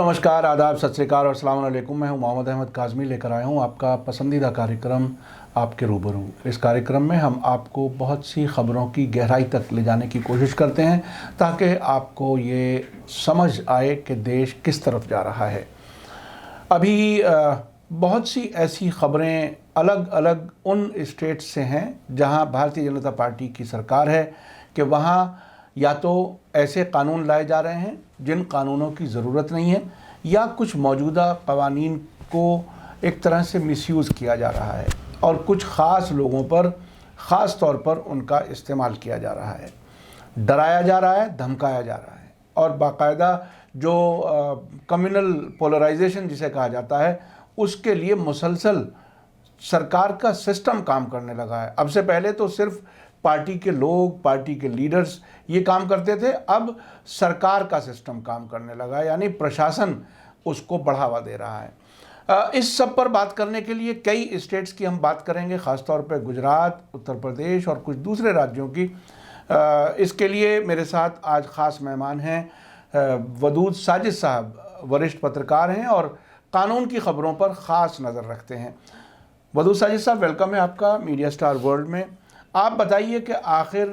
नमस्कार, आदाब, सत श्री अकाल और अस्सलाम वालेकुम। मैं हूं मोहम्मद अहमद काज़मी, लेकर आया हूं आपका पसंदीदा कार्यक्रम आपके रूबरू। इस कार्यक्रम में हम आपको बहुत सी ख़बरों की गहराई तक ले जाने की कोशिश करते हैं ताकि आपको ये समझ आए कि देश किस तरफ जा रहा है। अभी बहुत सी ऐसी ख़बरें अलग अलग उन स्टेट्स से हैं जहां भारतीय जनता पार्टी की सरकार है कि वहां या तो ऐसे कानून लाए जा रहे हैं जिन कानूनों की ज़रूरत नहीं है, या कुछ मौजूदा कवानीन को एक तरह से मिसयूज़ किया जा रहा है और कुछ ख़ास लोगों पर ख़ास तौर पर उनका इस्तेमाल किया जा रहा है, डराया जा रहा है, धमकाया जा रहा है और बाकायदा जो कम्युनल पोलराइजेशन जिसे कहा जाता है उसके लिए मुसलसल सरकार का सिस्टम काम करने लगा है। अब से पहले तो सिर्फ पार्टी के लोग, पार्टी के लीडर्स ये काम करते थे, अब सरकार का सिस्टम काम करने लगा है, यानी प्रशासन उसको बढ़ावा दे रहा है। इस सब पर बात करने के लिए कई स्टेट्स की हम बात करेंगे, ख़ास तौर पे गुजरात, उत्तर प्रदेश और कुछ दूसरे राज्यों की। इसके लिए मेरे साथ आज ख़ास मेहमान हैं वदूद साजिद साहब, वरिष्ठ पत्रकार हैं और कानून की ख़बरों पर ख़ास नज़र रखते हैं। वदूद साजिद साहब, वेलकम है आपका मीडिया स्टार वर्ल्ड में। आप बताइए कि आखिर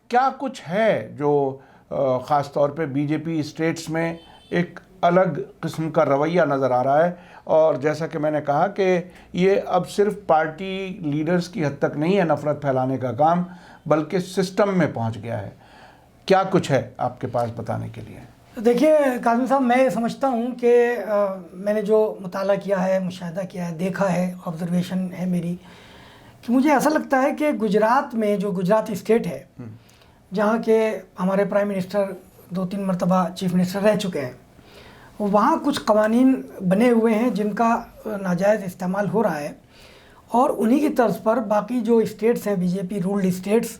क्या कुछ है जो ख़ास तौर पे बीजेपी स्टेट्स में एक अलग किस्म का रवैया नज़र आ रहा है, और जैसा कि मैंने कहा कि ये अब सिर्फ पार्टी लीडर्स की हद तक नहीं है नफ़रत फैलाने का काम, बल्कि सिस्टम में पहुंच गया है। क्या कुछ है आपके पास बताने के लिए? देखिए काज़मी साहब, मैं समझता हूँ कि मैंने जो मुताला किया है, मुशाहिदा किया है, देखा है, ऑब्जर्वेशन है मेरी, कि मुझे ऐसा लगता है कि गुजरात में, जो गुजरात स्टेट है जहाँ के हमारे प्राइम मिनिस्टर 2-3 मरतबा चीफ मिनिस्टर रह चुके हैं, वहाँ कुछ कवानीन बने हुए हैं जिनका नाजायज़ इस्तेमाल हो रहा है, और उन्हीं की तर्ज पर बाकी जो स्टेट्स हैं, बीजेपी रूल्ड स्टेट्स,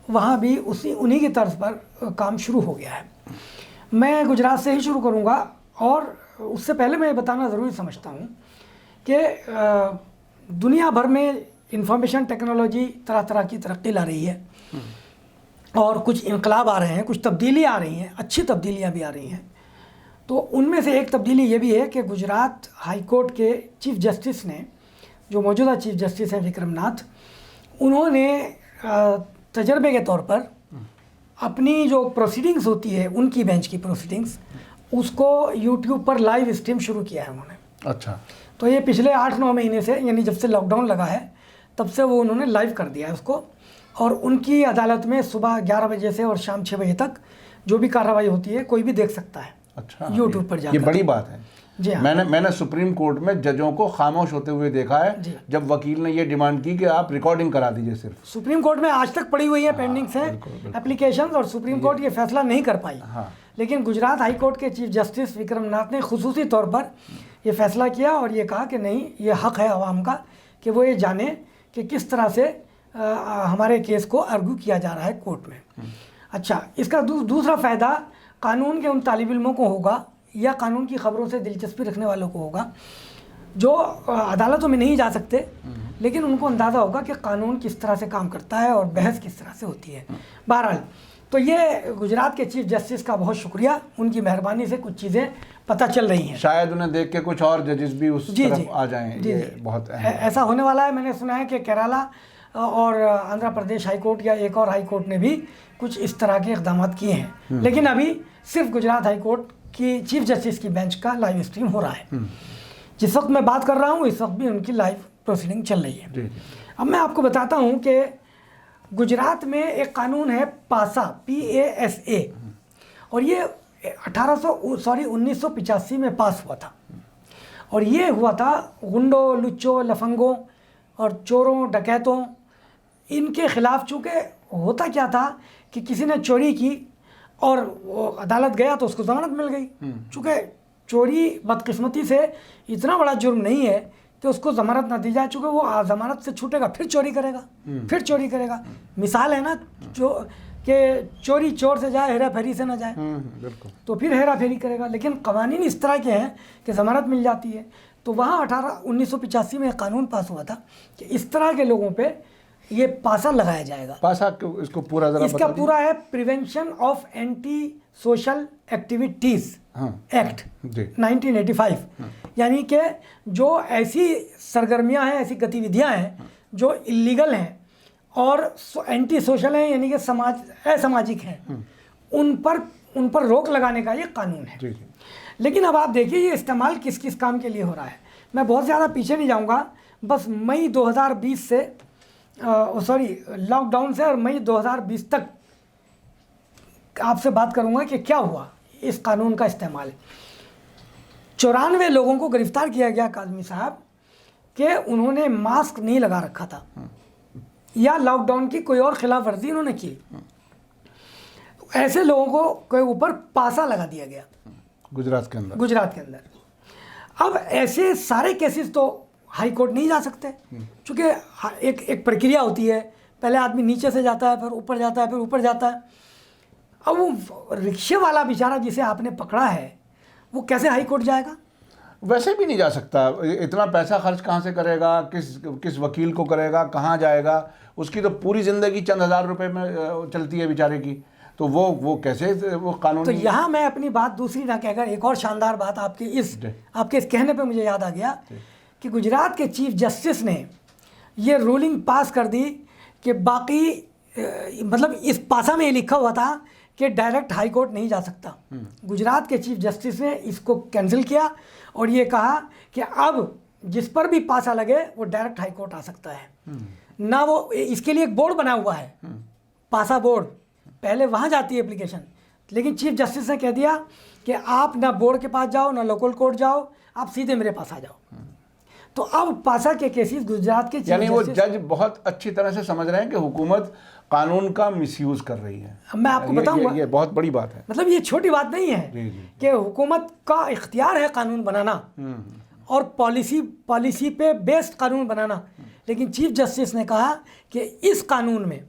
वहाँ भी उन्हीं की तर्ज पर काम शुरू हो गया है। मैं गुजरात से ही शुरू करूँगा, और उससे पहले मैं बताना ज़रूरी समझता हूँ कि दुनिया भर में इंफॉर्मेशन टेक्नोलॉजी तरह तरह की तरक्की ला रही है और कुछ इनकलाब आ रहे हैं, कुछ तब्दीली आ रही हैं, अच्छी तब्दीलियां भी आ रही हैं। तो उनमें से एक तब्दीली ये भी है कि गुजरात हाई कोर्ट के चीफ जस्टिस ने, जो मौजूदा चीफ जस्टिस हैं विक्रम नाथ, उन्होंने तजर्बे के तौर पर अपनी जो प्रोसीडिंग्स होती है, उनकी बेंच की प्रोसीडिंग्स, उसको यूट्यूब पर लाइव स्ट्रीम शुरू किया है उन्होंने। अच्छा। तो ये पिछले 8-9 महीने से, यानी जब से लॉकडाउन लगा है तब से वो उन्होंने लाइव कर दिया है उसको, और उनकी अदालत में सुबह 11 बजे से और शाम 6 बजे तक जो भी कार्रवाई होती है कोई भी देख सकता है। अच्छा, यूट्यूब पर जाकर। ये बड़ी बात है जी हाँ। मैंने सुप्रीम कोर्ट में जजों को खामोश होते हुए देखा है जब वकील ने ये डिमांड की कि आप रिकॉर्डिंग करा दीजिए। सिर्फ सुप्रीम कोर्ट में आज तक पड़ी हुई है, पेंडिंग्स हैं एप्लीकेशंस, और सुप्रीम कोर्ट ये फैसला नहीं कर पाई। लेकिन गुजरात हाई कोर्ट के चीफ जस्टिस विक्रम नाथ ने खुसूसी तौर पर ये फैसला किया और ये कहा कि नहीं, ये हक़ है अवाम का कि वो ये जाने कि किस तरह से हमारे केस को आर्ग्यू किया जा रहा है कोर्ट में। अच्छा, इसका दूसरा फ़ायदा कानून के उन तालिब इल्मों को होगा या कानून की ख़बरों से दिलचस्पी रखने वालों को होगा जो अदालतों में नहीं जा सकते, लेकिन उनको अंदाज़ा होगा कि कानून किस तरह से काम करता है और बहस किस तरह से होती है। बहरहाल, तो ये गुजरात के चीफ जस्टिस का बहुत शुक्रिया, उनकी मेहरबानी से कुछ चीज़ें पता चल रही हैं। शायद उन्हें देख के कुछ और जजेस भी उस तरफ आ जाएं। जी, ये बहुत ऐसा होने वाला है। मैंने सुना है कि केरला और आंध्र प्रदेश हाई कोर्ट या एक और हाई कोर्ट ने भी कुछ इस तरह के इक़दाम किए हैं, लेकिन अभी सिर्फ गुजरात हाई कोर्ट की चीफ जस्टिस की बेंच का लाइव स्ट्रीम हो रहा है। जिस वक्त मैं बात कर रहा हूँ इस वक्त भी उनकी लाइव प्रोसीडिंग चल रही है। अब मैं आपको बताता हूँ कि गुजरात में एक कानून है पासा, PASA, और ये 1985 में पास हुआ था, और ये हुआ था गुंडों, लुच्चों, लफंगों और चोरों, डकैतों, इनके ख़िलाफ़। चूँकि होता क्या था कि किसी ने चोरी की और वो अदालत गया तो उसको ज़मानत मिल गई। चूँकि चोरी बदकिस्मती से इतना बड़ा जुर्म नहीं है कि उसको ज़मानत ना दी जाए, चूँकि वो ज़मानत से छूटेगा फिर चोरी करेगा, फिर चोरी करेगा। मिसाल है ना जो कि चोरी चोर से जाए, हेरा फेरी से ना जाए, बिल्कुल, तो फिर हेरा फेरी करेगा। लेकिन कवानीन इस तरह के हैं कि ज़मानत मिल जाती है। तो वहाँ 1985 में कानून पास हुआ था कि इस तरह के लोगों पे ये पासा लगाया जाएगा। पासा इसको पूरा जरा इसका पूरा है prevention of anti social activities act 1985। यानी कि जो ऐसी सरगर्मियां हैं, ऐसी गतिविधियां हैं जो इलीगल हैं और एंटी सोशल हैं, यानी कि असामाजिक हैं, उन पर रोक लगाने का ये कानून है। लेकिन अब आप देखिए ये इस्तेमाल किस किस काम के लिए हो रहा है। मैं बहुत ज़्यादा पीछे नहीं जाऊंगा, बस मई 2020 से लॉकडाउन से और मई 2020 तक आपसे बात करूंगा कि क्या हुआ इस कानून का इस्तेमाल। 94 लोगों को गिरफ्तार किया गया काज़मी साहब कि उन्होंने मास्क नहीं लगा रखा था या लॉकडाउन की कोई और खिलाफ वर्जी उन्होंने की। ऐसे लोगों के ऊपर पासा लगा दिया गया गुजरात के अंदर। अब ऐसे सारे केसेस तो हाई कोर्ट नहीं जा सकते, क्योंकि एक प्रक्रिया होती है, पहले आदमी नीचे से जाता है, फिर ऊपर जाता है, फिर ऊपर जाता है। अब वो रिक्शे वाला बेचारा जिसे आपने पकड़ा है वो कैसे हाई कोर्ट जाएगा? वैसे भी नहीं जा सकता। इतना पैसा खर्च कहाँ से करेगा, किस वकील को करेगा, कहाँ जाएगा? उसकी तो पूरी ज़िंदगी चंद हज़ार रुपए में चलती है बेचारे की, तो वो कैसे वो कानून? तो यहाँ मैं अपनी बात दूसरी ना कहकर एक और शानदार बात आपके इस कहने पे मुझे याद आ गया कि गुजरात के चीफ जस्टिस ने ये रूलिंग पास कर दी कि बाकी मतलब इस पासा में ये लिखा हुआ था कि डायरेक्ट हाई कोर्ट नहीं जा सकता। गुजरात के चीफ जस्टिस ने इसको कैंसिल किया और ये कहा कि अब जिस पर भी पासा लगे वो डायरेक्ट हाई कोर्ट आ सकता है ना। वो इसके लिए एक बोर्ड बना हुआ है, पासा बोर्ड, पहले वहाँ जाती है एप्लीकेशन, लेकिन चीफ जस्टिस ने कह दिया कि आप ना बोर्ड के पास जाओ ना लोकल कोर्ट जाओ, आप सीधे मेरे पास आ जाओ। तो अब पासा के केसेस गुजरात के यानी वो जज बहुत अच्छी तरह से समझ रहे हैं कि हुकूमत कानून का मिसयूज कर रही है। मैं आपको बताऊंगा, ये बहुत बड़ी बात है, मतलब ये छोटी बात नहीं है कि हुकूमत का इख्तियार है कानून बनाना और पॉलिसी पे बेस्ड कानून बनाना। लेकिन चीफ जस्टिस ने कहा कि इस कानून में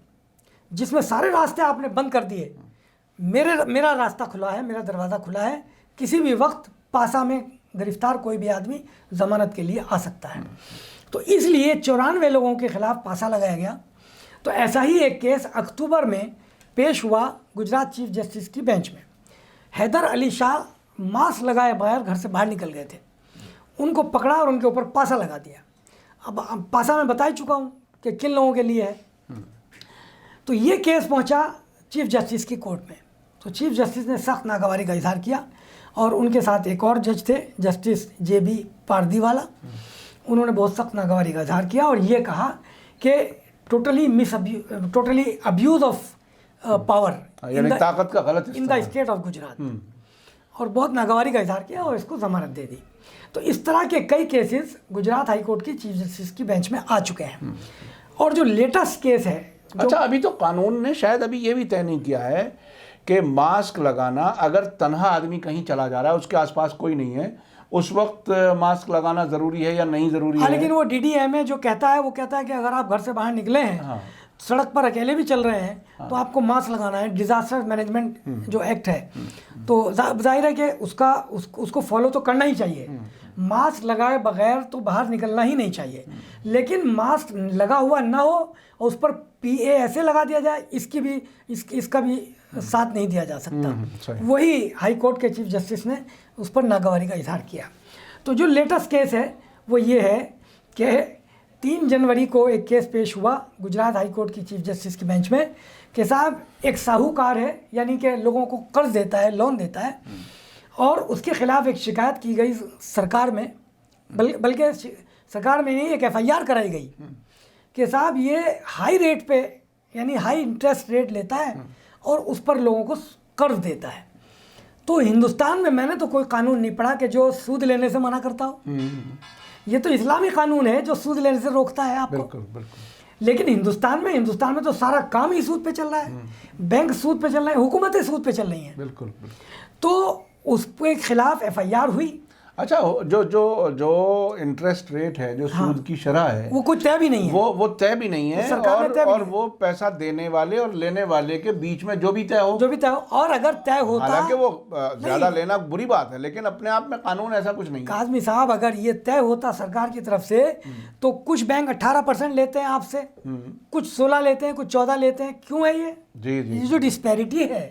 जिसमें सारे रास्ते आपने बंद कर दिए, मेरा रास्ता खुला है, मेरा दरवाज़ा खुला है, किसी भी वक्त पासा में गिरफ्तार कोई भी आदमी ज़मानत के लिए आ सकता है। तो इसलिए 94 लोगों के खिलाफ पासा लगाया गया। तो ऐसा ही एक केस अक्टूबर में पेश हुआ गुजरात चीफ जस्टिस की बेंच में। हैदर अली शाह मास्क लगाए बगैर घर से बाहर निकल गए थे, उनको पकड़ा और उनके ऊपर पासा लगा दिया। अब पासा मैं बता ही चुका हूँ कि किन लोगों के लिए है। तो ये केस पहुंचा चीफ जस्टिस की कोर्ट में। तो चीफ जस्टिस ने सख्त नागवारी का इजहार किया और उनके साथ एक और जज थे, जस्टिस JB पारदीवाला। उन्होंने बहुत सख्त नागवारी का इजहार किया और ये कहा कि टोटली अब्यूज ऑफ पावर, ताकत का गलत in the state of Gujarat, और बहुत नागवारी का इजहार किया और इसको जमानत दे दी। तो इस तरह के कई केसेस गुजरात हाई कोर्ट की चीफ जस्टिस की बेंच में आ चुके हैं। और जो लेटेस्ट केस है, अच्छा, अभी तो कानून ने शायद अभी ये भी तय नहीं किया है कि मास्क लगाना, अगर तन्हा आदमी कहीं चला जा रहा है, उसके आसपास कोई नहीं है, उस वक्त मास्क लगाना ज़रूरी है या नहीं ज़रूरी है? लेकिन वो DDMA जो कहता है वो कहता है कि अगर आप घर से बाहर निकले हैं, सड़क पर अकेले भी चल रहे हैं, तो आपको मास्क लगाना है। डिजास्टर मैनेजमेंट जो एक्ट है, तो जाहिर है कि उसको फॉलो तो करना ही चाहिए। मास्क लगाए बगैर तो बाहर निकलना ही नहीं चाहिए। लेकिन मास्क लगा हुआ ना हो और उस पर PA ऐसे लगा दिया जाए, इसका भी साथ नहीं दिया जा सकता। वही हाई कोर्ट के चीफ जस्टिस ने उस पर नागवारी का इजहार किया। तो जो लेटेस्ट केस है वो ये है कि 3 जनवरी को एक केस पेश हुआ गुजरात हाई कोर्ट की चीफ जस्टिस की बेंच में कि साहब एक साहूकार है, यानी कि लोगों को कर्ज देता है, लोन देता है, और उसके खिलाफ एक शिकायत की गई सरकार में, बल्कि सरकार में नहीं, एक FIR कराई गई कि साहब ये हाई रेट पे, यानी हाई इंटरेस्ट रेट लेता है और उस पर लोगों को कर्ज देता है। तो हिंदुस्तान में मैंने तो कोई कानून नहीं पढ़ा कि जो सूद लेने से मना करता हो। ये तो इस्लामी कानून है जो सूद लेने से रोकता है आपको। बिल्कुल। लेकिन हिंदुस्तान में तो सारा काम ही सूद पे चल रहा है, बैंक सूद पे चल रहे हैं, हुकूमतें सूद पे चल रही हैं। बिल्कुल। तो उस पे खिलाफ FIR हुई। अच्छा, जो जो जो इंटरेस्ट रेट है, जो सूद की शरह है, वो कुछ तय भी नहीं है, वो तय भी नहीं है, और वो पैसा देने वाले और लेने वाले के बीच में जो भी तय हो, और अगर तय होता, हालांकि वो ज्यादा लेना बुरी बात है, लेकिन अपने आप में कानून ऐसा कुछ नहीं है। काज़मी साहब, अगर ये तय होता सरकार की तरफ से तो कुछ बैंक 18% लेते हैं आपसे, कुछ 16 लेते हैं, कुछ 14 लेते हैं। क्यों है ये? जी जी, ये जो डिस्पैरिटी है,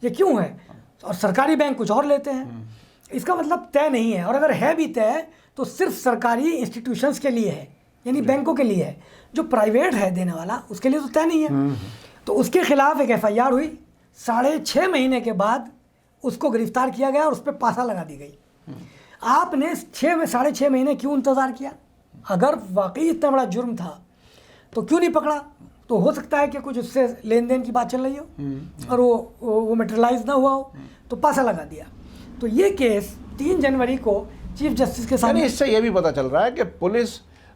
ये क्यों है? और सरकारी बैंक कुछ और लेते हैं। इसका मतलब तय नहीं है, और अगर है भी तय तो सिर्फ सरकारी इंस्टीट्यूशंस के लिए है, यानी बैंकों के लिए है। जो प्राइवेट है देने वाला, उसके लिए तो तय नहीं है। तो उसके खिलाफ एक FIR हुई, 6.5 महीने के बाद उसको गिरफ्तार किया गया और उस पर पासा लगा दी गई। आपने 6.5 महीने क्यों इंतज़ार किया? अगर वाकई इतना बड़ा जुर्म था तो क्यों नहीं पकड़ा? तो हो सकता है कि कुछ उससे लेन देन की बात चल रही हो और वो मटेरियलाइज ना हुआ हो, तो पासा लगा दिया। तो ये केस 3 जनवरी को चीफ जस्टिस के सामने, इससे ये भी पता चल रहा है कि पुलिस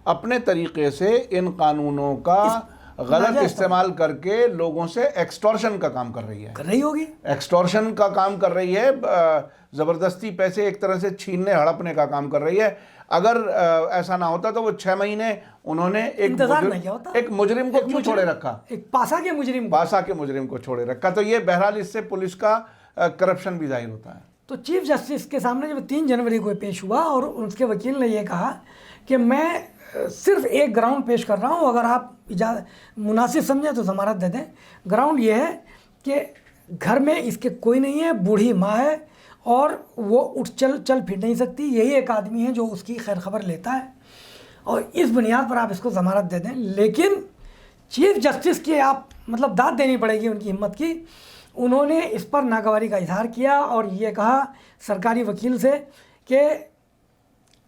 अपने तरीके से इन कानूनों का गलत इस्तेमाल करके लोगों से एक्सटॉर्शन का काम कर रही होगी, एक्सटॉर्शन का काम कर रही है, ज़बरदस्ती पैसे एक तरह से छीनने हड़पने का काम कर रही है। अगर ऐसा ना होता तो वो 6 महीने उन्होंने एक मुजरिम को क्यों छोड़े रखा? एक पासा के मुजरिम को छोड़े रखा। तो ये बहरहाल इससे पुलिस का करप्शन भी जाहिर होता है। तो चीफ जस्टिस के सामने जब 3 जनवरी को पेश हुआ और उसके वकील ने ये कहा कि मैं सिर्फ एक ग्राउंड पेश कर रहा हूँ, अगर आप मुनासिब समझें तो ज़मानत दे दें। ग्राउंड ये है कि घर में इसके कोई नहीं है, बूढ़ी माँ है और वो उठ चल फिर नहीं सकती, यही एक आदमी है जो उसकी खैर खबर लेता है, और इस बुनियाद पर आप इसको ज़मानत दे दें। लेकिन चीफ जस्टिस की आप मतलब दाद देनी पड़ेगी उनकी हिम्मत की। उन्होंने इस पर नागवारी का इजहार किया और ये कहा सरकारी वकील से कि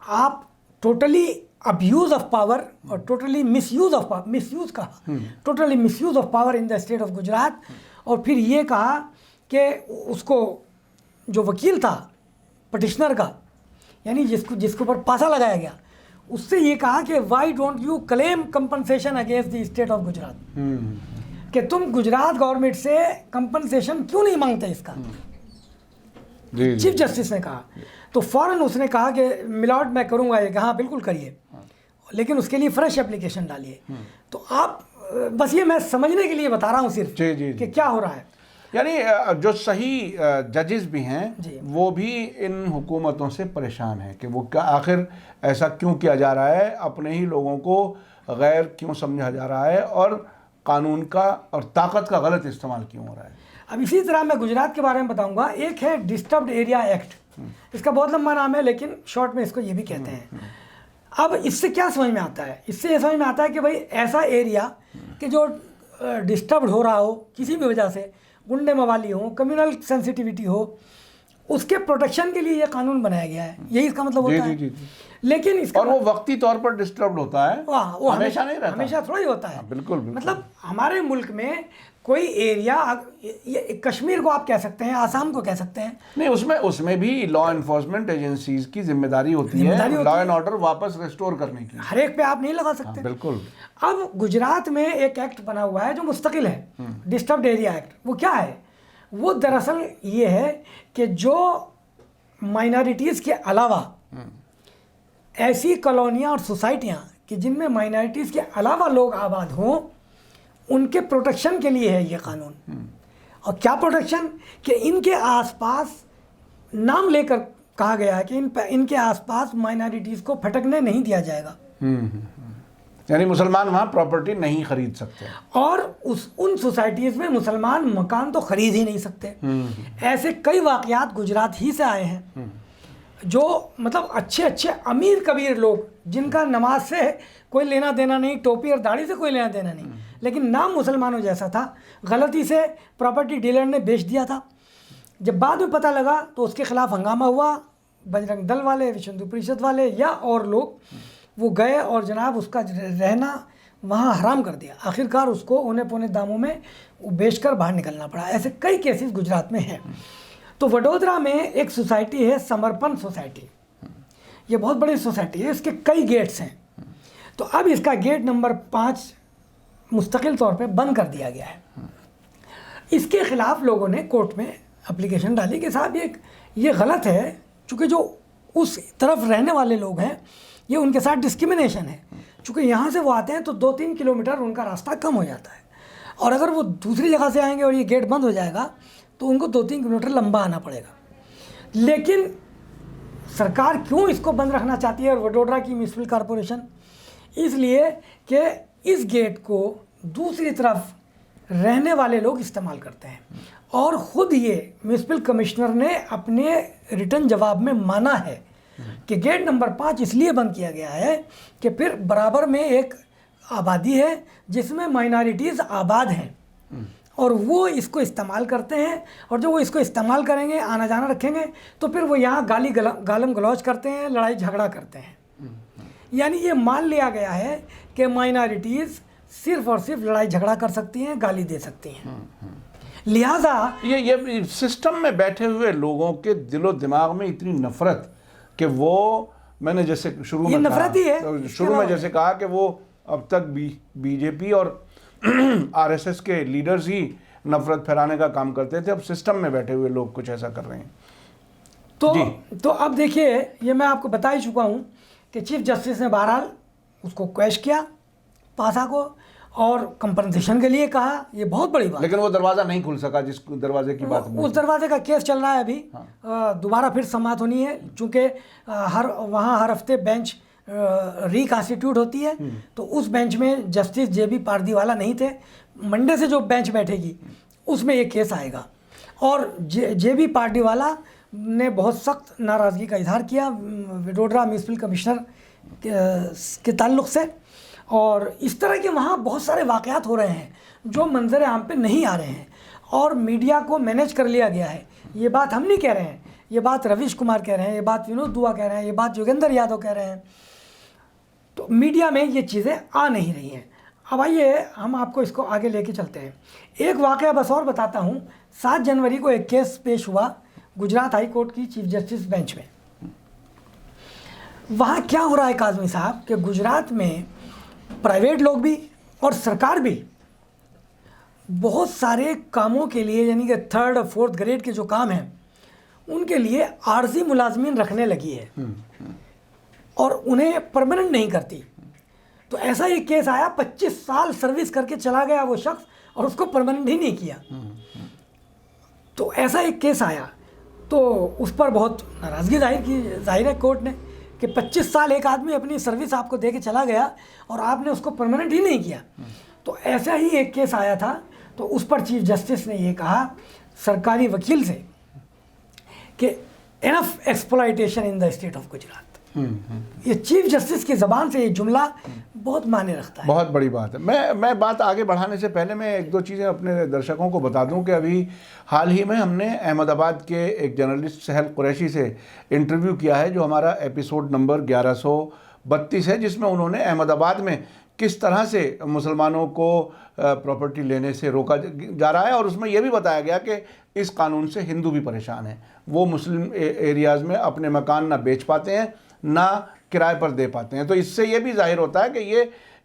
आप टोटली अब्यूज़ ऑफ पावर और totally misuse of power in the state of Gujarat. और फिर ये कहा कि उसको जो वकील था पटिशनर का, यानी जिसके ऊपर पासा लगाया गया, उससे ये कहा कि why don't you claim compensation against the state of Gujarat, कि तुम गुजरात गवर्नमेंट से कंपनसेशन क्यों नहीं मांगते इसका। चीफ जस्टिस ने कहा, तो फौरन उसने कहा कि मिलॉर्ड मैं करूंगा ये। हाँ बिल्कुल करिए, लेकिन उसके लिए फ्रेश एप्लीकेशन डालिए। तो आप बस ये मैं समझने के लिए बता रहा हूँ सिर्फ कि क्या हो रहा है। यानी जो सही जजेस भी हैं वो भी इन हुकूमतों से परेशान हैं कि वो क्या आखिर ऐसा क्यों किया जा रहा है, अपने ही लोगों को गैर क्यों समझा जा रहा है और कानून का और ताकत का गलत इस्तेमाल क्यों हो रहा है। अब इसी तरह मैं गुजरात के बारे में बताऊंगा। एक है डिस्टर्ब्ड एरिया एक्ट, इसका बहुत लंबा नाम है लेकिन शॉर्ट में इसको ये भी कहते हैं। अब इससे क्या समझ में आता है? इससे ये समझ में आता है कि भाई ऐसा एरिया कि जो डिस्टर्ब्ड हो रहा हो किसी भी वजह से, गुंडे मवाली हो, कम्युनल सेंसिटिविटी हो, उसके प्रोटेक्शन के लिए ये कानून बनाया गया है। यही इसका मतलब होता है। लेकिन इसका और वो वक्ती तौर पर डिस्टर्ब होता है, वो हमेशा नहीं रहता, हमेशा थोड़ा ही होता है। बिल्कुल। मतलब हमारे मुल्क में कोई एरिया, कश्मीर को आप कह सकते हैं, आसाम को कह सकते हैं, नहीं उसमें भी लॉ एनफोर्समेंट एजेंसीज की जिम्मेदारी होती है लॉ एंड ऑर्डर वापस रिस्टोर करने की। हर एक पे आप नहीं लगा सकते। बिल्कुल। अब गुजरात में एक एक्ट बना हुआ है जो मुस्तकिल है, डिस्टर्ब्ड एरिया एक्ट। वो क्या है? वो दरअसल ये है कि जो माइनॉरिटीज़ के अलावा ऐसी कॉलोनियाँ और सोसाइटियाँ कि जिनमें माइनॉरिटीज़ के अलावा लोग आबाद हों, उनके प्रोटेक्शन के लिए है ये कानून। और क्या प्रोटेक्शन? कि इनके आसपास नाम लेकर कहा गया है कि इनके आसपास माइनॉरिटीज़ को फटकने नहीं दिया जाएगा। यानी मुसलमान वहाँ प्रॉपर्टी नहीं खरीद सकते, और उन सोसाइटीज़ में मुसलमान मकान तो खरीद ही नहीं सकते। ऐसे कई वाक़यात गुजरात ही से आए हैं, जो मतलब अच्छे अमीर कबीर लोग जिनका नमाज से कोई लेना देना नहीं, टोपी और दाढ़ी से कोई लेना देना नहीं, लेकिन नाम मुसलमानों जैसा था, गलती से प्रॉपर्टी डीलर ने बेच दिया था। जब बाद में पता लगा तो उसके खिलाफ हंगामा हुआ। बजरंग दल वाले, विश्व हिंदू परिषद वाले या और लोग वो गए और जनाब उसका रहना वहाँ हराम कर दिया। आखिरकार उसको औने पौने दामों में बेचकर बाहर निकलना पड़ा। ऐसे कई केसेस गुजरात में हैं। तो वडोदरा में एक सोसाइटी है, समर्पण सोसाइटी। ये बहुत बड़ी सोसाइटी है, इसके कई गेट्स हैं। तो अब इसका गेट नंबर 5 मुस्तकिल तौर पे बंद कर दिया गया है। इसके खिलाफ लोगों ने कोर्ट में एप्लीकेशन डाली कि साहब ये गलत है, चूँकि जो उस तरफ रहने वाले लोग हैं, ये उनके साथ डिस्क्रिमिनेशन है। चूँकि यहाँ से वो आते हैं तो 2-3 किलोमीटर उनका रास्ता कम हो जाता है, और अगर वो दूसरी जगह से आएंगे और ये गेट बंद हो जाएगा तो उनको 2-3 किलोमीटर लंबा आना पड़ेगा। लेकिन सरकार क्यों इसको बंद रखना चाहती है, और वडोदरा की म्यूनिसिपल कॉरपोरेशन, इसलिए कि इस गेट को दूसरी तरफ रहने वाले लोग इस्तेमाल करते हैं। और ख़ुद ये म्यूनिसिपल कमिश्नर ने अपने रिटर्न जवाब में माना है कि गेट नंबर 5 इसलिए बंद किया गया है कि फिर बराबर में एक आबादी है जिसमें माइनॉरिटीज़ आबाद हैं, और वो इसको इस्तेमाल करते हैं, और जो वो इसको इस्तेमाल करेंगे, आना जाना रखेंगे, तो फिर वो यहाँ गालम गलौज करते हैं, लड़ाई झगड़ा करते हैं। यानी ये मान लिया गया है कि माइनॉरिटीज़ सिर्फ और सिर्फ लड़ाई झगड़ा कर सकती हैं, गाली दे सकती हैं। लिहाजा ये सिस्टम में बैठे हुए लोगों के दिलो दिमाग में इतनी नफरत कि वो, मैंने जैसे शुरू में नफरत ही है, तो शुरू में जैसे कहा कि वो अब तक बीजेपी और आरएसएस के लीडर्स ही नफरत फैलाने का काम करते थे, अब सिस्टम में बैठे हुए लोग कुछ ऐसा कर रहे हैं। तो अब देखिए, ये मैं आपको बता ही चुका हूँ कि चीफ जस्टिस ने बहरहाल उसको क्वेश किया पासा को, और कंपनसेशन के लिए कहा। ये बहुत बड़ी बात, लेकिन वो दरवाज़ा नहीं खुल सका जिस दरवाजे की बात उस दरवाजे का केस चल रहा है अभी। दोबारा फिर समाप्त होनी है, चूँकि वहाँ हर हफ्ते बेंच रिकॉन्स्टिट्यूट होती है, तो उस बेंच में जस्टिस JB पारदीवाला नहीं थे। मंडे से जो बेंच बैठेगी उसमें ये केस आएगा, और JB पारदीवाला ने बहुत सख्त नाराज़गी का इजहार किया वडोदरा म्यूनिसिपल कमिश्नर के ताल्लुक़ से। और इस तरह के वहाँ बहुत सारे वाक़यात हो रहे हैं जो मंजर आम पे नहीं आ रहे हैं, और मीडिया को मैनेज कर लिया गया है। ये बात हम नहीं कह रहे हैं, ये बात रवीश कुमार कह रहे हैं, ये बात विनोद दुआ कह रहे हैं, ये बात योगेंद्र यादव कह रहे हैं। तो मीडिया में ये चीज़ें आ नहीं रही हैं। अब आइए हम आपको इसको आगे लेके चलते हैं। एक वाक़या बस और बताता हूँ। 7 जनवरी को एक केस पेश हुआ गुजरात हाई कोर्ट की चीफ जस्टिस बेंच में। वहाँ क्या हो रहा है काज़मी साहब कि गुजरात में प्राइवेट लोग भी और सरकार भी बहुत सारे कामों के लिए, यानी कि 3rd और 4th ग्रेड के जो काम हैं उनके लिए आर्जी मुलाजमीन रखने लगी है, और उन्हें परमानेंट नहीं करती। तो ऐसा एक केस आया, 25 साल सर्विस करके चला गया वो शख्स, और उसको परमानेंट ही नहीं किया। तो ऐसा एक केस आया, तो उस पर बहुत नाराज़गी जाहिर है कोर्ट ने कि 25 साल एक आदमी अपनी सर्विस आपको दे के चला गया और आपने उसको परमानेंट ही नहीं किया। तो ऐसा ही एक केस आया था, तो उस पर चीफ जस्टिस ने ये कहा सरकारी वकील से कि enough exploitation in the state of Gujarat. ये चीफ जस्टिस की ज़बान से ये जुमला बहुत मायने रखता है। बहुत बड़ी बात है। मैं बात आगे बढ़ाने से पहले मैं एक दो चीज़ें अपने दर्शकों को बता दूं कि अभी हाल ही में हमने अहमदाबाद के एक जर्नलिस्ट सहल कुरैशी से इंटरव्यू किया है, जो हमारा एपिसोड नंबर 1132 है, जिसमें उन्होंने अहमदाबाद में किस तरह से मुसलमानों को प्रॉपर्टी लेने से रोका जा रहा है, और उसमें यह भी बताया गया कि इस कानून से हिंदू भी परेशान हैं। वो मुस्लिम एरियाज़ में अपने मकान ना बेच पाते हैं, ना किराए पर दे पाते हैं। तो इससे ये भी जाहिर होता है कि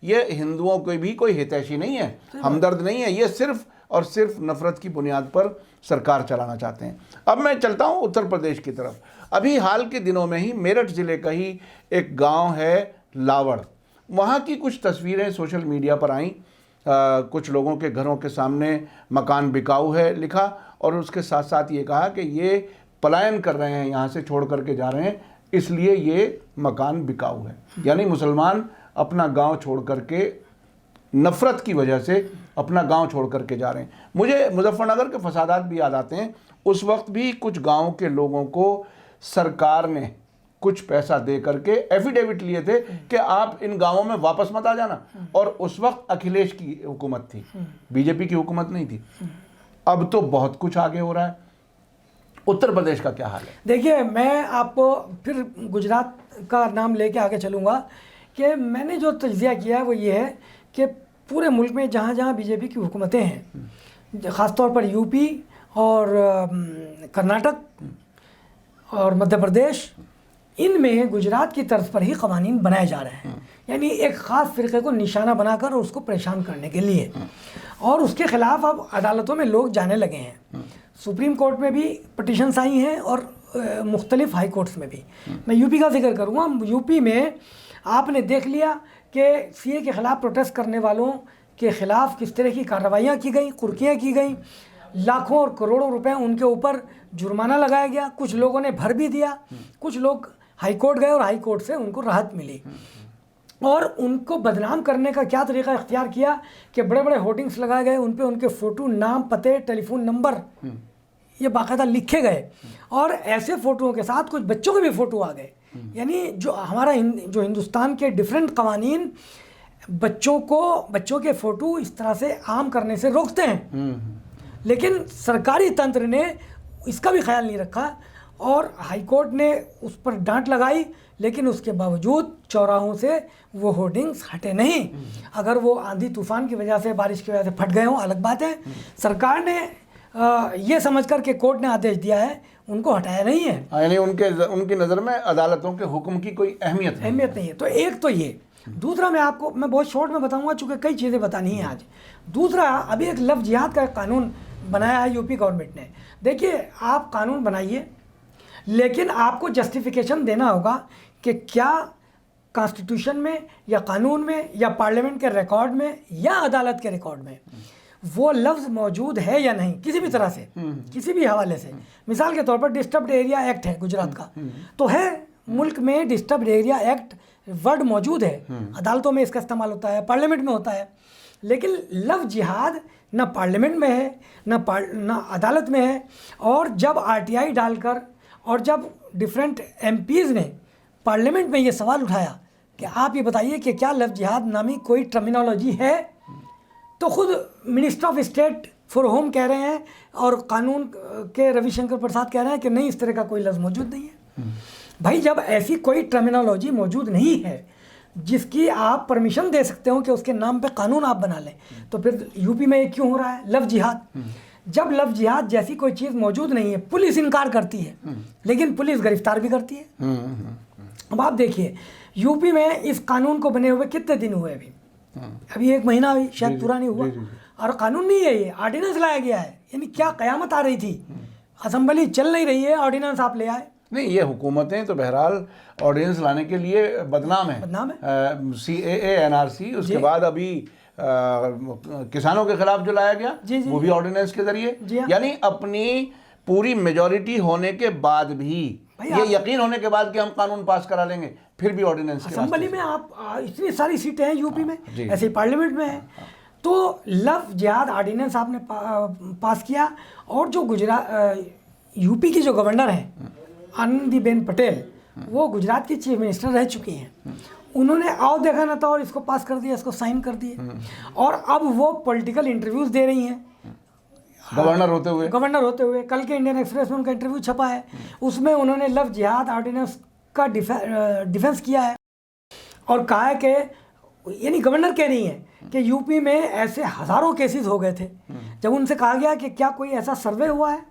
ये हिंदुओं को भी कोई हितैषी नहीं है, हमदर्द नहीं है, ये सिर्फ और सिर्फ नफ़रत की बुनियाद पर सरकार चलाना चाहते हैं। अब मैं चलता हूँ उत्तर प्रदेश की तरफ। अभी हाल के दिनों में ही मेरठ ज़िले का ही एक गांव है लावड़, वहाँ की कुछ तस्वीरें सोशल मीडिया पर आईं। कुछ लोगों के घरों के सामने मकान बिकाऊ है लिखा, और उसके साथ साथ ये कहा कि ये पलायन कर रहे हैं, यहाँ से छोड़ करके जा रहे हैं, इसलिए ये मकान बिकाऊ है। यानी मुसलमान अपना गांव छोड़ करके, नफ़रत की वजह से अपना गांव छोड़ करके जा रहे हैं। मुझे मुजफ्फरनगर के फसादात भी याद आते हैं। उस वक्त भी कुछ गांव के लोगों को सरकार ने कुछ पैसा दे करके एफिडेविट लिए थे कि आप इन गांवों में वापस मत आ जाना, और उस वक्त अखिलेश की हुकूमत थी, बीजेपी की हुकूमत नहीं थी। अब तो बहुत कुछ आगे हो रहा है। उत्तर प्रदेश का क्या हाल है? देखिए, मैं आपको फिर गुजरात का नाम लेके आगे चलूँगा कि मैंने जो तज्ज़िया किया है वो ये है कि पूरे मुल्क में जहाँ जहाँ बीजेपी की हुकूमतें हैं, ख़ासतौर पर यूपी और कर्नाटक और मध्य प्रदेश, इनमें गुजरात की तर्ज पर ही क़वानीन बनाए जा रहे हैं। यानी एक ख़ास फ़िरक़े को निशाना बनाकर उसको परेशान करने के लिए, और उसके ख़िलाफ़ अब अदालतों में लोग जाने लगे हैं। सुप्रीम कोर्ट में भी पटिशन्स आई हैं और मुख्तलिफ हाई कोर्ट्स में भी। मैं यूपी का जिक्र करूँगा। यूपी में आपने देख लिया कि सीए के ख़िलाफ़ प्रोटेस्ट करने वालों के ख़िलाफ़ किस तरह की कार्रवाइयाँ की गई, कुर्कियाँ की गई, लाखों और करोड़ों रुपए उनके ऊपर जुर्माना लगाया गया। कुछ लोगों ने भर भी दिया, कुछ लोग हाई कोर्ट गए और हाई कोर्ट से उनको राहत मिली। और उनको बदनाम करने का क्या तरीका इख्तियार किया कि बड़े बड़े होर्डिंग्स लगाए गए, उन पे उनके फ़ोटो, नाम, पते, टेलीफोन नंबर ये बाकायदा लिखे गए, और ऐसे फ़ोटोओं के साथ कुछ बच्चों के भी फ़ोटो आ गए। यानी जो हमारा जो हिंदुस्तान के डिफरेंट कवानीन बच्चों के फ़ोटो इस तरह से आम करने से रोकते हैं, लेकिन सरकारी तंत्र ने इसका भी ख्याल नहीं रखा और हाई कोर्ट ने उस पर डांट लगाई, लेकिन उसके बावजूद चौराहों से वो होर्डिंग्स हटे नहीं। अगर वो आंधी तूफान की वजह से, बारिश की वजह से फट गए हों अलग बात है। सरकार ने ये समझ कर के कोर्ट ने आदेश दिया है, उनको हटाया नहीं है। यानी उनकी नज़र में अदालतों के हुक्म की कोई अहमियत नहीं है। तो एक तो ये, दूसरा मैं बहुत शॉर्ट में बताऊंगा चूँकि कई चीज़ें बतानी हैं आज। दूसरा, अभी एक लफ्ज़ जिहाद का एक कानून बनाया है यूपी गवर्नमेंट ने। देखिए, आप कानून बनाइए, लेकिन आपको जस्टिफिकेशन देना होगा कि क्या कॉन्स्टिट्यूशन में या कानून में या पार्लियामेंट के रिकॉर्ड में या अदालत के रिकॉर्ड में वो लफ्ज़ मौजूद है या नहीं, किसी भी तरह से, किसी भी हवाले से। मिसाल के तौर पर डिस्टर्ब्ड एरिया एक्ट है गुजरात का, तो है मुल्क में डिस्टर्ब्ड एरिया एक्ट वर्ड मौजूद है, अदालतों में इसका इस्तेमाल होता है, पार्लियामेंट में होता है, लेकिन लफ्ज़ जिहाद ना पार्लियामेंट में है ना अदालत में है। और जब आरटीआई डालकर और जब डिफरेंट एमपीज़ ने पार्लियामेंट में ये सवाल उठाया कि आप ये बताइए कि क्या लफ्ज़ जिहाद नामी कोई टर्मिनोलॉजी है, तो खुद minister of state for home कह रहे हैं और कानून के रविशंकर प्रसाद कह रहे हैं कि नहीं, इस तरह का कोई लफ्ज़ मौजूद नहीं है। भाई, जब ऐसी कोई टर्मिनोलॉजी मौजूद नहीं है जिसकी आप परमिशन दे सकते हो कि उसके नाम पे कानून आप बना लें, तो फिर यूपी में ये क्यों हो रहा है लफ्ज़ जिहाद? जब लफ्ज़ जिहाद जैसी कोई चीज़ मौजूद नहीं है, पुलिस इनकार करती है, लेकिन पुलिस गिरफ्तार भी करती है। अब आप देखिए, यूपी में इस कानून को बने हुए कितने दिन हुए? अभी 1 महीना भी शायद पूरा नहीं हुआ, और कानून नहीं है, ये ऑर्डिनेंस लाया गया है। यानी क्या क़यामत आ रही थी, असेंबली चल नहीं रही है, ऑर्डिनेंस आप ले आए। नहीं, ये हुकूमतें तो बहरहाल ऑर्डिनेंस लाने के लिए बदनाम है। CAA NRC, उसके बाद अभी किसानों के खिलाफ जो लाया गया वो भी ऑर्डिनेंस के जरिए। यानी अपनी पूरी मेजॉरिटी होने के बाद भी, ये यकीन होने के बाद कि हम कानून पास करा लेंगे, फिर भी ऑर्डिनेंस के असेंबली में आप इतनी सारी सीटें हैं यूपी में, ऐसे ही पार्लियामेंट में है। तो लफ्ज़ जिहाद ऑर्डिनेंस आपने पास किया, और जो यूपी की जो गवर्नर हैं आनंदीबेन पटेल, वो गुजरात की चीफ मिनिस्टर रह चुकी हैं। उन्होंने आओ देखा ना था और इसको पास कर दिया, इसको साइन कर दिए, और अब वो पॉलिटिकल इंटरव्यूज़ दे रही हैं गवर्नर होते हुए। कल के इंडियन एक्सप्रेस में उनका इंटरव्यू छपा है, उसमें उन्होंने लफ्ज़ जिहाद ऑर्डिनेंस का डिफेंस किया है और कहा है कि, यानी गवर्नर कह रही हैं कि यूपी में ऐसे हज़ारों केसेस हो गए थे। जब उनसे कहा गया कि क्या कोई ऐसा सर्वे हुआ है,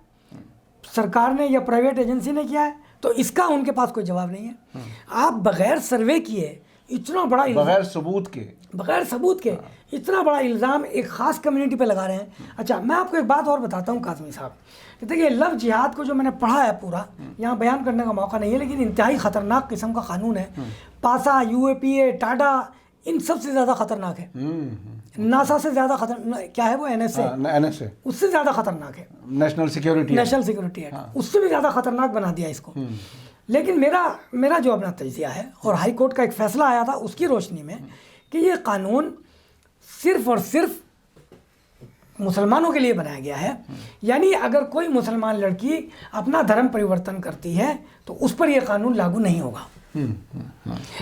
सरकार ने या प्राइवेट एजेंसी ने किया है, तो इसका उनके पास कोई जवाब नहीं है। आप बगैर सर्वे किए इतना बड़ा, बगैर सबूत के इतना बड़ा इल्ज़ाम एक ख़ास कम्युनिटी पे लगा रहे हैं। अच्छा, मैं आपको एक बात और बताता हूँ काज़मी साहब, कि देखिए लफ्ज़ जिहाद को जो मैंने पढ़ा है पूरा, यहाँ बयान करने का मौका नहीं है, लेकिन इंतहाई ख़तरनाक किस्म का कानून है। पासा, UAPA, टाडा, इन सबसे ज़्यादा ख़तरनाक है। नासा से ज़्यादा खतरनाक क्या है वो? NSA, उससे ज़्यादा ख़तरनाक है। नेशनल सिक्योरिटी एक्ट, उससे भी ज़्यादा ख़तरनाक बना दिया इसको। लेकिन मेरा जो अपना तजिया है, और हाई कोर्ट का एक फ़ैसला आया था उसकी रोशनी में, कि ये कानून सिर्फ़ और सिर्फ मुसलमानों के लिए बनाया गया है। यानी अगर कोई मुसलमान लड़की अपना धर्म परिवर्तन करती है तो उस पर यह कानून लागू नहीं होगा।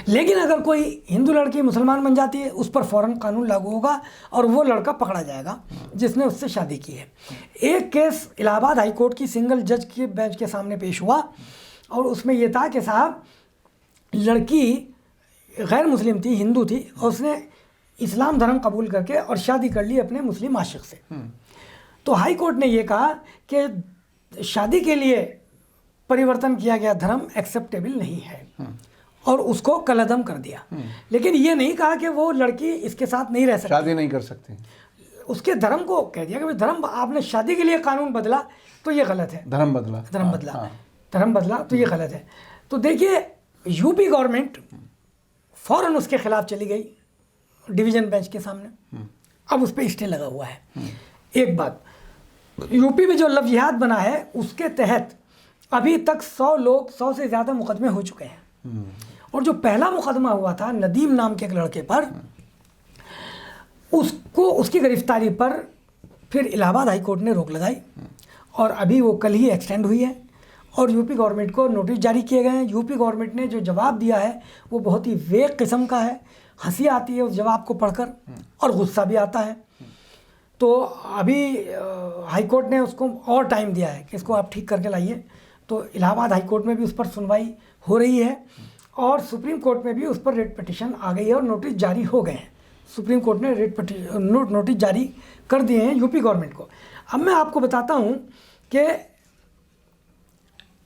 लेकिन अगर कोई हिंदू लड़की मुसलमान बन जाती है, उस पर फ़ौरन कानून लागू होगा और वो लड़का पकड़ा जाएगा जिसने उससे शादी की है। एक केस इलाहाबाद हाई कोर्ट की सिंगल जज के बेंच के सामने पेश हुआ, और उसमें यह था कि साहब, लड़की गैर मुस्लिम थी, हिंदू थी, और उसने इस्लाम धर्म कबूल करके और शादी कर ली अपने मुस्लिम आशिक से। तो हाई कोर्ट ने यह कहा कि शादी के लिए परिवर्तन किया गया धर्म एक्सेप्टेबल नहीं है, और उसको कलअदम कर दिया। लेकिन ये नहीं कहा कि वो लड़की इसके साथ नहीं रह सकती, शादी नहीं कर सकती। उसके धर्म को कह दिया कि धर्म, आपने शादी के लिए कानून बदला तो ये गलत है, धर्म बदला। हाँ। धर्म बदला तो ये गलत है। तो देखिए यूपी गवर्नमेंट फ़ौरन उसके खिलाफ चली गई डिवीज़न बेंच के सामने, अब उस पर स्टे लगा हुआ है। एक बात, यूपी में जो लव जिहाद बना है उसके तहत अभी तक 100 से ज़्यादा मुकदमे हो चुके हैं। और जो पहला मुकदमा हुआ था नदीम नाम के एक लड़के पर, उसकी गिरफ्तारी पर फिर इलाहाबाद हाई कोर्ट ने रोक लगाई और अभी वो कल ही एक्सटेंड हुई है और यूपी गवर्नमेंट को नोटिस जारी किए गए हैं। यूपी गवर्नमेंट ने जो जवाब दिया है वो बहुत ही वेग किस्म का है, हंसी आती है उस जवाब को पढ़कर और गुस्सा भी आता है। तो अभी हाई कोर्ट ने उसको और टाइम दिया है कि इसको आप ठीक करके लाइए। तो इलाहाबाद हाई कोर्ट में भी उस पर सुनवाई हो रही है और सुप्रीम कोर्ट में भी उस पर रिट पिटीशन आ गई है और नोटिस जारी हो गए हैं। सुप्रीम कोर्ट ने नोटिस जारी कर दिए हैं यूपी गवर्नमेंट को। अब मैं आपको बताता हूं कि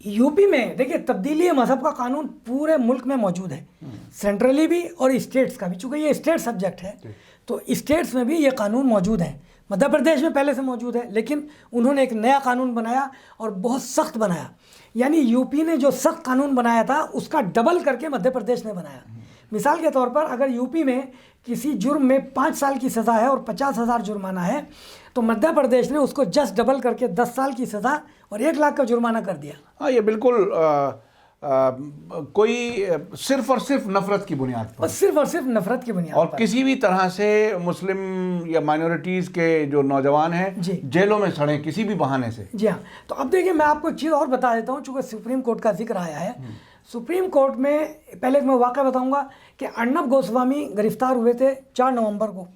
यूपी में देखिए तब्दीली मजहब का कानून पूरे मुल्क में मौजूद है, सेंट्रली भी और स्टेट्स का भी, चूँकि ये स्टेट सब्जेक्ट है तो स्टेट्स में भी ये कानून मौजूद है। मध्य प्रदेश में पहले से मौजूद है लेकिन उन्होंने एक नया कानून बनाया और बहुत सख्त बनाया, यानी यूपी ने जो सख्त कानून बनाया था उसका डबल करके मध्य प्रदेश ने बनाया। मिसाल के तौर पर अगर यूपी में किसी जुर्म में 5 साल की सज़ा है और 50,000 जुर्माना है तो मध्य प्रदेश ने उसको जस्ट डबल करके 10 साल की सज़ा और 1 लाख का जुर्माना कर दिया। हाँ, ये बिल्कुल कोई सिर्फ और सिर्फ नफरत की बुनियाद पर, सिर्फ और सिर्फ नफरत की बुनियाद और पर किसी भी तरह से मुस्लिम या माइनॉरिटीज़ के जो नौजवान हैं जेलों में सड़े किसी भी बहाने से। जी हाँ, तो अब देखिए मैं आपको एक चीज़ और बता देता हूँ, चूँकि सुप्रीम कोर्ट का जिक्र आया है। सुप्रीम कोर्ट में पहले मैं वाक़या बताऊंगा कि अर्नब गोस्वामी गिरफ्तार हुए थे 4 नवंबर को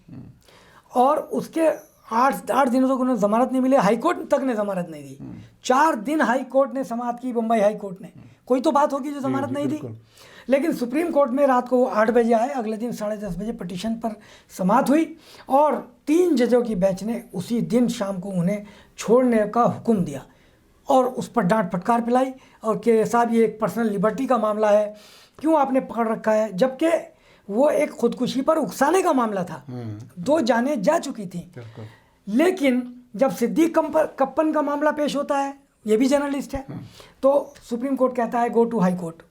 और उसके 8 दिनों तक उन्हें ज़मानत नहीं मिली, हाई कोर्ट तक ने ज़मानत नहीं दी। 4 दिन हाई कोर्ट ने समाअत की, बम्बई हाई कोर्ट ने, कोई तो बात होगी जो ज़मानत नहीं दी। लेकिन सुप्रीम कोर्ट में रात को 8 बजे आए, अगले दिन 10:30 बजे पिटीशन पर समाअत हुई और 3 जजों की बेंच ने उसी दिन शाम को उन्हें छोड़ने का हुक्म दिया और उस पर डांट फटकार पिलाई और कि साहब ये एक पर्सनल लिबर्टी का मामला है, क्यों आपने पकड़ रखा है, जबकि वो एक खुदकुशी पर उकसाने का मामला था। 2 जानें जा चुकी थी। लेकिन जब सिद्दीक कप्पन का मामला पेश होता है, ये भी जर्नलिस्ट है, तो सुप्रीम कोर्ट कहता है गो टू हाई कोर्ट।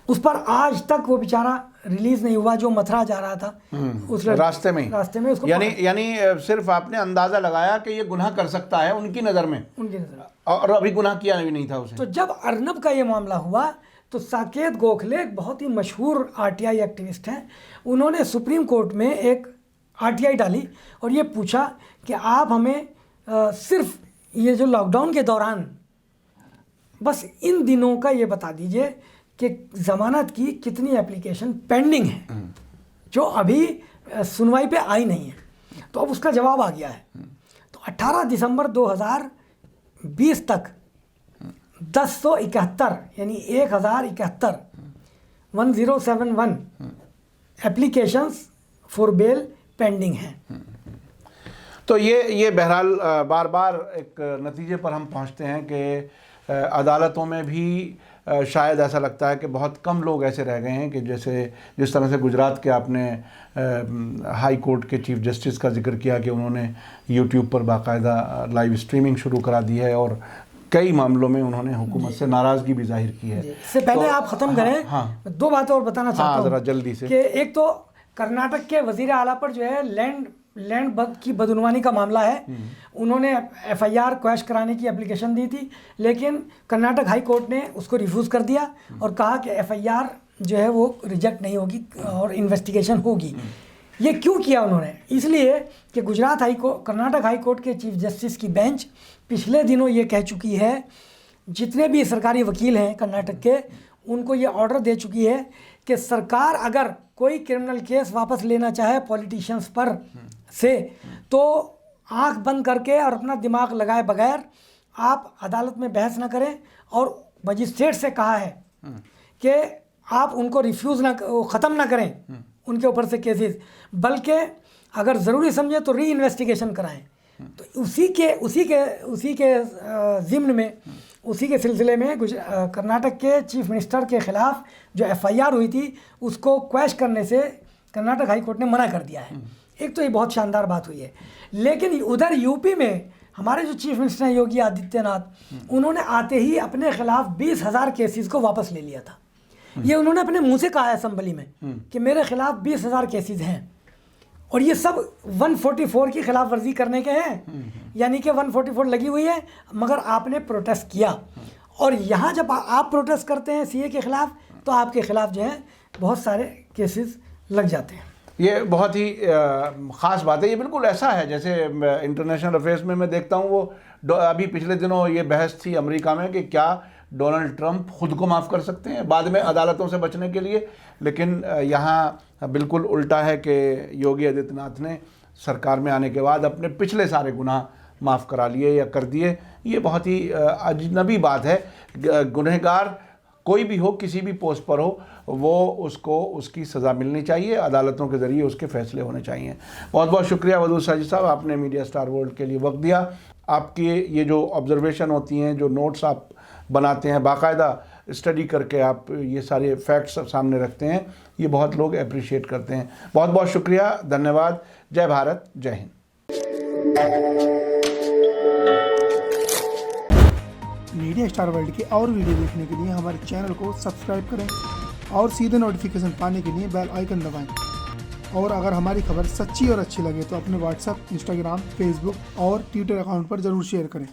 उस पर आज तक वो बेचारा रिलीज नहीं हुआ जो मथुरा जा रहा था उस रास्ते में उसको यानी सिर्फ आपने अंदाजा लगाया कि ये गुनाह कर सकता है उनकी नज़र में, और अभी गुनाह किया भी नहीं था उसे। तो जब अर्नब का ये मामला हुआ तो साकेत गोखले एक बहुत ही मशहूर आरटीआई एक्टिविस्ट हैं, उन्होंने सुप्रीम कोर्ट में एक आरटीआई डाली और ये पूछा कि आप हमें सिर्फ ये जो लॉकडाउन के दौरान बस इन दिनों का ये बता दीजिए कि ज़मानत की कितनी एप्लीकेशन पेंडिंग है जो अभी सुनवाई पे आई नहीं है। तो अब उसका जवाब आ गया है। तो 18 दिसंबर 2020 तक 1071 यानी 1071 एप्लीकेशंस फॉर बेल पेंडिंग हैं। तो ये बहरहाल बार बार एक नतीजे पर हम पहुंचते हैं कि अदालतों में भी शायद ऐसा लगता है कि बहुत कम लोग ऐसे रह गए हैं कि जैसे जिस तरह से गुजरात के आपने हाई कोर्ट के चीफ जस्टिस का जिक्र किया कि उन्होंने यूट्यूब पर बाकायदा लाइव स्ट्रीमिंग शुरू करा दी है और कई मामलों में उन्होंने हुकूमत से नाराज़गी भी जाहिर की है। इससे पहले तो, आप ख़त्म करें, हाँ, 2 बातें और बताना चाहता हूँ ज़रा जल्दी से। कि एक तो कर्नाटक के वज़ीर आला पर जो है लैंड की बदउनवानी का मामला है, उन्होंने एफआईआर क्वैश कराने की एप्लीकेशन दी थी लेकिन कर्नाटक हाई कोर्ट ने उसको रिफ्यूज़ कर दिया और कहा कि एफआईआर जो है वो रिजेक्ट नहीं होगी और इन्वेस्टिगेशन होगी। ये क्यों किया उन्होंने? इसलिए कि कर्नाटक हाई कोर्ट के चीफ जस्टिस की बेंच पिछले दिनों ये कह चुकी है, जितने भी सरकारी वकील हैं कर्नाटक के, उनको ये ऑर्डर दे चुकी है कि सरकार अगर कोई क्रिमिनल केस वापस लेना चाहे पॉलिटिशियंस पर से तो आंख बंद करके और अपना दिमाग लगाए बगैर आप अदालत में बहस ना करें। और मजिस्ट्रेट से कहा है कि आप उनको ख़त्म ना करें उनके ऊपर से केसेस, बल्कि अगर ज़रूरी समझे तो री इन्वेस्टिगेशन कराएं। तो उसी के ज़िम्न में, उसी के सिलसिले में कर्नाटक के चीफ मिनिस्टर के ख़िलाफ़ जो एफआईआर हुई थी उसको क्वैश करने से कर्नाटक हाई कोर्ट ने मना कर दिया है। एक तो ये बहुत शानदार बात हुई है। लेकिन उधर यूपी में हमारे जो चीफ मिनिस्टर हैं योगी आदित्यनाथ, उन्होंने आते ही अपने खिलाफ 20,000 केसेस को वापस ले लिया था। ये उन्होंने अपने मुंह से कहा है असेंबली में कि मेरे खिलाफ 20,000 केसेस हैं और ये सब 144 की खिलाफ वर्जी करने के हैं, यानी कि 144 लगी हुई है, मगर आपने प्रोटेस्ट किया। और यहाँ जब आप प्रोटेस्ट करते हैं सीए के खिलाफ तो आपके खिलाफ जो है बहुत सारे केसेस लग जाते हैं। ये बहुत ही ख़ास बात है। ये बिल्कुल ऐसा है जैसे इंटरनेशनल अफेयर्स में मैं देखता हूँ, वो अभी पिछले दिनों ये बहस थी अमेरिका में कि क्या डोनाल्ड ट्रंप खुद को माफ़ कर सकते हैं बाद में अदालतों से बचने के लिए, लेकिन यहाँ बिल्कुल उल्टा है कि योगी आदित्यनाथ ने सरकार में आने के बाद अपने पिछले सारे गुनाह माफ़ करा लिए या कर दिए। ये बहुत ही अजनबी बात है। गुनहगार कोई भी हो, किसी भी पोस्ट पर हो, वो उसको उसकी सज़ा मिलनी चाहिए, अदालतों के ज़रिए उसके फैसले होने चाहिए। बहुत बहुत शुक्रिया वदूद साजिद साहब, आपने मीडिया स्टार वर्ल्ड के लिए वक्त दिया। आपकी ये जो ऑब्जर्वेशन होती हैं, जो नोट्स आप बनाते हैं, बाकायदा स्टडी करके आप ये सारे फैक्ट्स सामने रखते हैं, ये बहुत लोग अप्रिशिएट करते हैं। बहुत बहुत शुक्रिया, धन्यवाद। जय भारत, जय हिंद। मीडिया स्टार वर्ल्ड के और वीडियो देखने के लिए हमारे चैनल को सब्सक्राइब करें और सीधे नोटिफिकेशन पाने के लिए बेल आइकन दबाएं। और अगर हमारी खबर सच्ची और अच्छी लगे तो अपने व्हाट्सएप, इंस्टाग्राम, फेसबुक और ट्विटर अकाउंट पर ज़रूर शेयर करें।